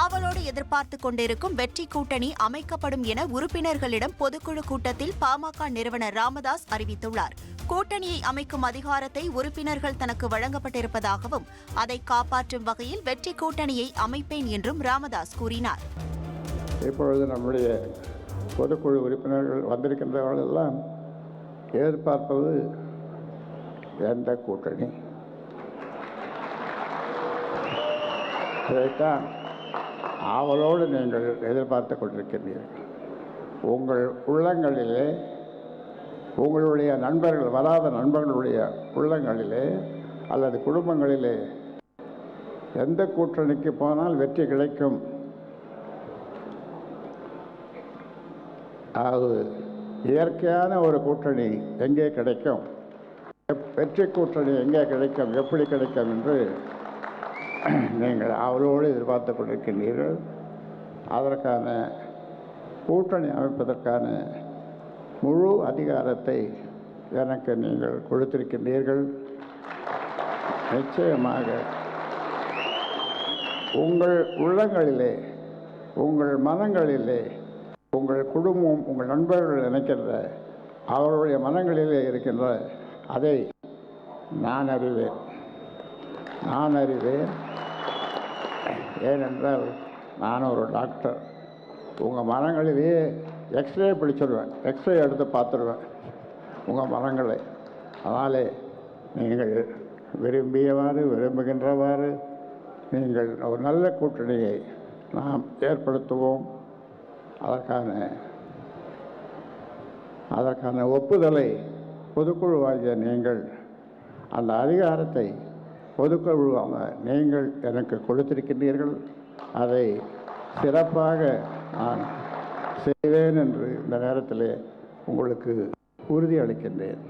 ஆவலோடு எதிர்பார்த்து கொண்டிருக்கும் வெற்றி கூட்டணி அமைக்கப்படும் என உறுப்பினர்களிடம் பொதுக்குழு கூட்டத்தில் பாமக நிறுவனர் ராமதாஸ் அறிவித்துள்ளார். கூட்டணியை அமைக்கும் அதிகாரத்தை உறுப்பினர்கள் தனக்கு வழங்கப்பட்டிருப்பதாகவும் அதை காப்பாற்றும் வகையில் வெற்றி கூட்டணியை அமைப்பேன் என்றும் ராமதாஸ் கூறினார். இப்பொழுது நம்முடைய பொதுக்குழு உறுப்பினர்கள் வந்திருக்கின்றவர்கள் எல்லாம் எதிர்பார்ப்பது எந்த கூட்டணி? இதைத்தான் ஆவலோடு நீங்கள் எதிர்பார்த்து கொண்டிருக்கின்றீர்கள். உங்கள் உள்ளங்களிலே, உங்களுடைய நண்பர்கள், வராத நண்பர்களுடைய உள்ளங்களிலே அல்லது குடும்பங்களிலே எந்த கூட்டணிக்கு போனால் வெற்றி கிடைக்கும், அது இயற்கையான ஒரு கூட்டணி எங்கே கிடைக்கும், வெற்றி கூட்டணி எங்கே கிடைக்கும், எப்படி கிடைக்கும் என்று நீங்கள் அவரோடு எதிர்பார்த்து கொண்டிருக்கின்றீர்கள். அதற்கான கூட்டணி அமைப்பதற்கான முழு அதிகாரத்தை எனக்கு நீங்கள் கொடுத்திருக்கின்றீர்கள். நிச்சயமாக உங்கள் உள்ளங்களிலே, உங்கள் மனங்களிலே, உங்கள் குடும்பம், உங்கள் நண்பர்கள் நினைக்கின்ற அவருடைய மனங்களிலே இருக்கின்ற அதை நான் அறிவேன். ஏனென்றால் நான் ஒரு டாக்டர். உங்கள் மனங்களிலேயே எக்ஸ்ரே பிடிச்சிடுவேன், எக்ஸ்ரே எடுத்து பார்த்துடுவேன் உங்கள் மனங்களை. அதனாலே நீங்கள் விரும்புகின்றவாறு நீங்கள் ஒரு நல்ல கூட்டணியை நாம் ஏற்படுத்துவோம். அதற்கான ஒப்புதலை பொதுக்குழுவாகிய நீங்கள், அந்த அதிகாரத்தை பொதுக்குழுவாக நீங்கள் எனக்கு கொடுத்திருக்கின்றீர்கள். அதை சிறப்பாக நான் செய்வேன் என்று இந்த நேரத்தில் உங்களுக்கு உறுதி அளிக்கின்றேன்.